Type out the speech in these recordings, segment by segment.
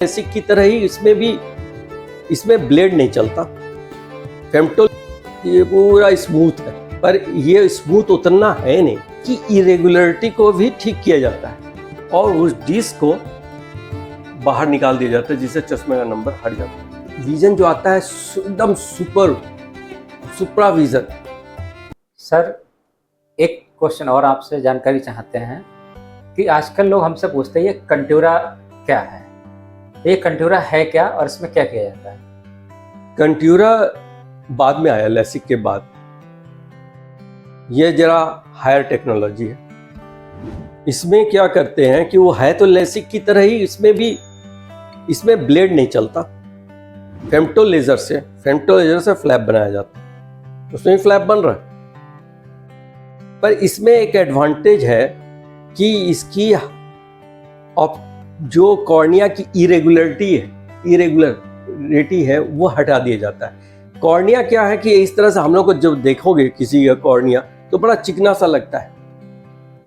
Basic की तरह ही इसमें ब्लेड नहीं चलता। फेमटो ये पूरा स्मूथ है, पर ये स्मूथ उतना है नहीं कि इरेगुलरिटी को भी ठीक किया जाता है और उस डिस्क को बाहर निकाल दिया जाता है, जिससे चश्मे का नंबर हट जाता है। विजन जो आता है एकदम सुपरा विजन। सर एक क्वेश्चन और आपसे जानकारी चाहते हैं कि आजकल लोग हमसे पूछते हैं ये कंट्यूरा क्या है, ये कंट्यूरा है क्या और इसमें क्या किया जाता है? कंट्यूरा बाद में आया, लेसिक के बाद। ये जरा हायर टेक्नोलॉजी है। इसमें क्या करते हैं कि वो है तो लेसिक की तरह ही, इसमें ब्लेड नहीं चलता। फेमटो लेजर से फ्लैप बनाया जाता है, उसमें भी फ्लैप बन रहा है। पर इसमें एक एडवांटेज है कि इसकी जो कॉर्निया की इरेगुलरिटी है वो हटा दिया जाता है। कॉर्निया क्या है कि इस तरह से हम लोग को जब देखोगे किसी का कॉर्निया तो बड़ा चिकना सा लगता है,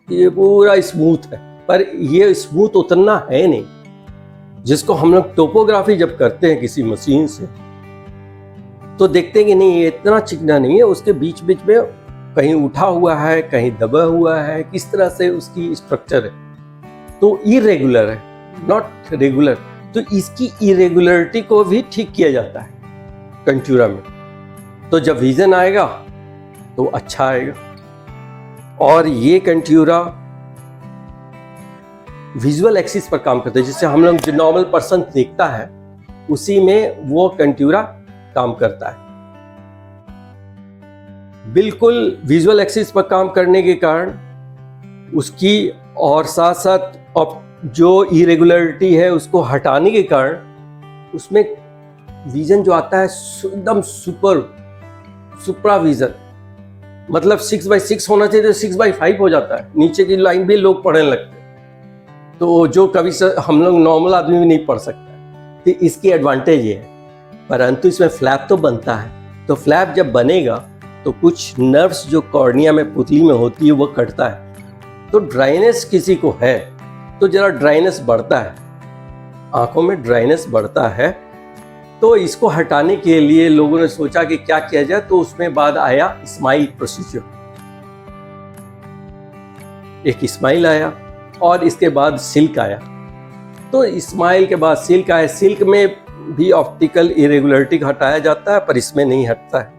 ये पूरा स्मूथ है, पर ये स्मूथ उतना है नहीं। जिसको हम लोग टोपोग्राफी जब करते हैं किसी मशीन से तो देखते हैं कि नहीं ये इतना चिकना नहीं है, उसके बीच बीच में कहीं उठा हुआ है, कहीं दबा हुआ है, किस तरह से उसकी स्ट्रक्चर है, तो इरेगुलर है, नॉट रेगुलर। तो इसकी इरेगुलरिटी को भी ठीक किया जाता है कंट्यूरा में। तो जब विजन आएगा तो अच्छा आएगा। और ये कंट्यूरा विजुअल एक्सिस पर काम करता है, जिससे हम लोग जो नॉर्मल पर्सन देखता है उसी में वो कंट्यूरा काम करता है। बिल्कुल विजुअल एक्सिस पर काम करने के कारण उसकी और साथ साथ जो इरेगुलरिटी है उसको हटाने के कारण उसमें विजन जो आता है एकदम सुपरा विजन। मतलब 6x6 होना चाहिए तो 6x5 हो जाता है। नीचे की लाइन भी लोग पढ़ने लगते हैं, तो जो कभी हम लोग नॉर्मल आदमी भी नहीं पढ़ सकता। तो इसकी एडवांटेज ये है। परंतु इसमें फ्लैप तो बनता है, तो फ्लैप जब बनेगा तो कुछ नर्व्स जो कॉर्निया में पुतली में होती है वो कटता है। तो ड्राइनेस किसी को है तो जरा ड्राइनेस बढ़ता है, आंखों में ड्राइनेस बढ़ता है। तो इसको हटाने के लिए लोगों ने सोचा कि क्या किया जाए, तो उसमें बाद आया स्माइल प्रोसीजर। एक स्माइल आया और इसके बाद सिल्क आया। तो स्माइल के बाद सिल्क आया। सिल्क में भी ऑप्टिकल इरेगुलरिटी हटाया जाता है, पर इसमें नहीं हटता है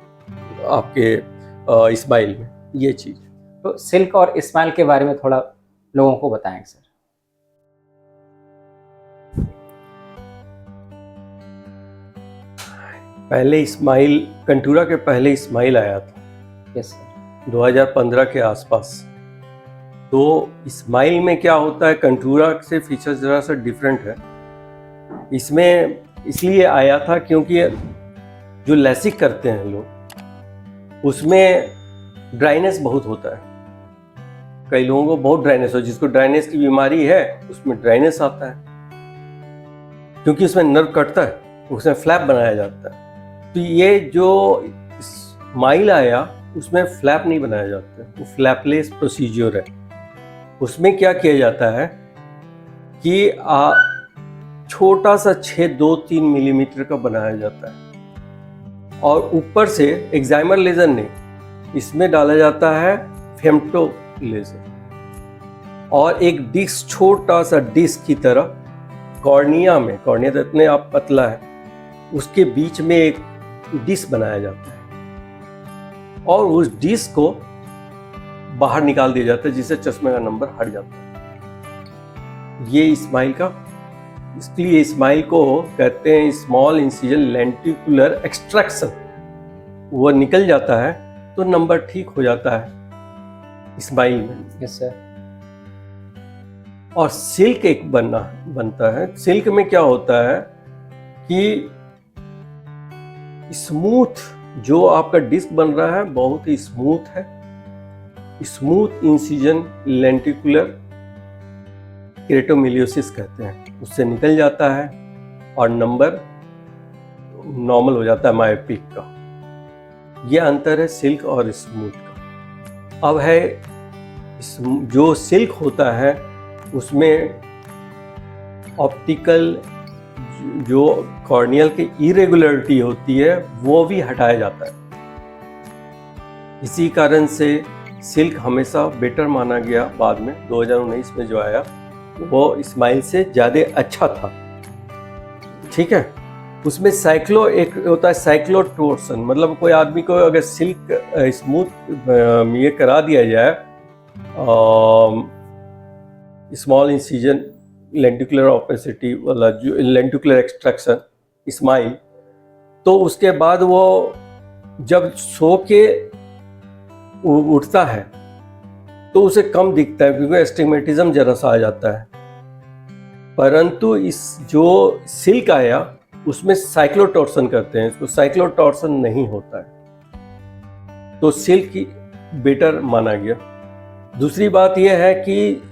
आपके स्माइल में ये चीज। तो सिल्क और स्माइल के बारे में थोड़ा लोगों को बताएंगे सर। पहले स्माइल, कंट्यूरा के पहले स्माइल आया था। Yes sir. 2015 के आसपास। तो स्माइल में क्या होता है, कंट्यूरा से फीचर जरा सा डिफरेंट है। इसमें इसलिए आया था क्योंकि जो लेसिक करते हैं लोग उसमें ड्राइनेस बहुत होता है। कई लोगों को बहुत ड्राइनेस हो, जिसको ड्राइनेस की बीमारी है उसमें ड्राइनेस आता है, क्योंकि उसमें नर्व कटता है, उसमें फ्लैप बनाया जाता है। तो ये जो स्माइल आया उसमें फ्लैप नहीं बनाया जाता, वो फ्लैपलेस प्रोसीजर है। उसमें क्या किया जाता है कि छोटा सा छेद 2-3 मिलीमीटर का बनाया जाता है और ऊपर से एक्साइमर लेजर नहीं, इसमें डाला जाता है फेमटो लेजर और एक डिस्क, छोटा सा डिस्क की तरह कॉर्निया तो इतने आप पतला है, उसके बीच में एक डिस्क बनाया जाता है और उस डिस्क को बाहर निकाल दिया जाता है, जिससे चश्मे का नंबर हट जाता है। ये स्माइल का, इसलिए स्माइल को कहते हैं स्मॉल इंसिजन लेंटिकुलर एक्सट्रैक्शन। वो निकल जाता है तो नंबर ठीक हो जाता है स्माइल में। Yes sir. और सिल्क एक बनता है। सिल्क में क्या होता है कि स्मूथ जो आपका डिस्क बन रहा है बहुत ही स्मूथ है। स्मूथ इंसिजन लेंटिकुलर केरेटोमिलियोसिस कहते हैं, उससे निकल जाता है और नंबर नॉर्मल हो जाता है मायोपिक का। यह अंतर है सिल्क और स्मूथ का। अब है जो सिल्क होता है उसमें ऑप्टिकल जो कॉर्नियल की इरेगुलरिटी होती है वो भी हटाया जाता है। इसी कारण से सिल्क हमेशा बेटर माना गया। बाद में 2019 में जो आया वो स्माइल से ज़्यादा अच्छा था। ठीक है, उसमें साइक्लो एक होता है साइक्लोटोर्सन, मतलब कोई आदमी को अगर सिल्क स्मूथ ये करा दिया जाए, स्मॉल इंसिजन लेंटिकुलर ओपेसिटी वाला जो लेंटिकुलर एक्सट्रैक्शन स्माइल, तो उसके बाद वो जब सो के उठता है तो उसे कम दिखता है क्योंकि एस्टिग्मेटिज्म जरा सा आ जाता है। परंतु इस जो सिल्क आया उसमें साइक्लोटोर्सन करते हैं, इसको साइक्लोटोर्सन नहीं होता है, तो सिल्क की बेटर माना गया। दूसरी बात यह है कि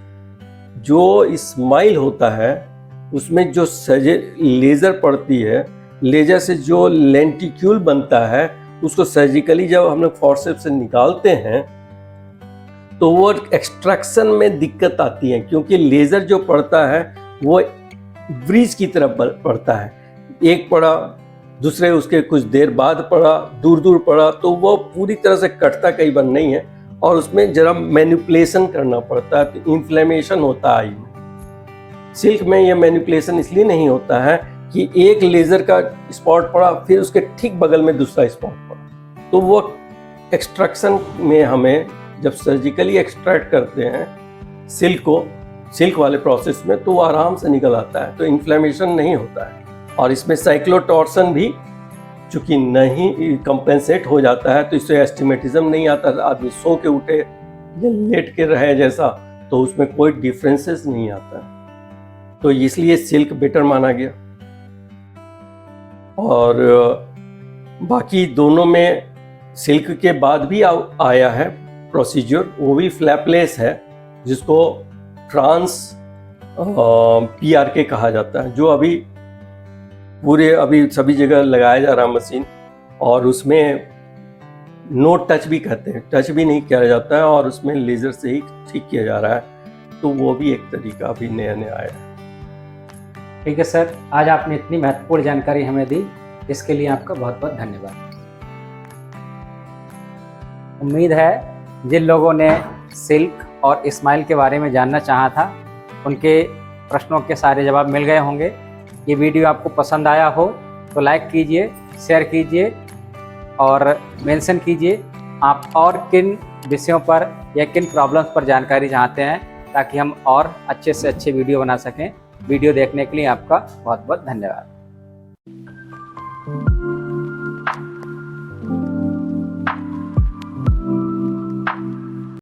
जो स्माइल होता है उसमें जो लेज़र पड़ती है, लेज़र से जो लेंटिक्यूल बनता है उसको सर्जिकली जब हम लोग फॉर्सेप्स से निकालते हैं तो वो एक्सट्रैक्शन में दिक्कत आती है, क्योंकि लेज़र जो पड़ता है वो ब्रीज की तरफ पड़ता है। एक पड़ा, दूसरे उसके कुछ देर बाद पड़ा, दूर दूर पड़ा, तो वो पूरी तरह से कटता कई बार नहीं है और उसमें जरा मैनिपुलेशन करना पड़ता है, तो इन्फ्लेमेशन होता है आई में। सिल्क में ये मैनिपुलेशन इसलिए नहीं होता है कि एक लेज़र का स्पॉट पड़ा फिर उसके ठीक बगल में दूसरा स्पॉट पड़ा, तो वो एक्सट्रैक्शन में हमें जब सर्जिकली एक्सट्रैक्ट करते हैं सिल्क को, सिल्क वाले प्रोसेस में, तो वो आराम से निकल आता है, तो इन्फ्लेमेशन नहीं होता है। और इसमें साइक्लोटोर्सन भी चूँकि नहीं कंपेंसेट हो जाता है तो इससे एस्टिमेटिज्म नहीं आता, आदमी सो के उठे या लेट के रहे जैसा, तो उसमें कोई डिफरेंसेस नहीं आता है, तो इसलिए सिल्क बेटर माना गया। और बाकी दोनों में सिल्क के बाद भी आया है प्रोसीजर, वो भी फ्लैपलेस है, जिसको ट्रांस PRK कहा जाता है, जो अभी सभी जगह लगाया जा रहा मशीन, और उसमें नो टच भी कहते हैं, टच भी नहीं किया जाता है और उसमें लेज़र से ही ठीक किया जा रहा है, तो वो भी एक तरीका अभी नया नया आया है। ठीक है सर, आज आपने इतनी महत्वपूर्ण जानकारी हमें दी, इसके लिए आपका बहुत बहुत धन्यवाद। उम्मीद है जिन लोगों ने सिल्क और स्माइल के बारे में जानना चाहा था उनके प्रश्नों के सारे जवाब मिल गए होंगे। ये वीडियो आपको पसंद आया हो तो लाइक कीजिए, शेयर कीजिए और मेंशन कीजिए आप और किन विषयों पर या किन प्रॉब्लम्स पर जानकारी चाहते हैं, ताकि हम और अच्छे से अच्छे वीडियो बना सकें। वीडियो देखने के लिए आपका बहुत बहुत धन्यवाद।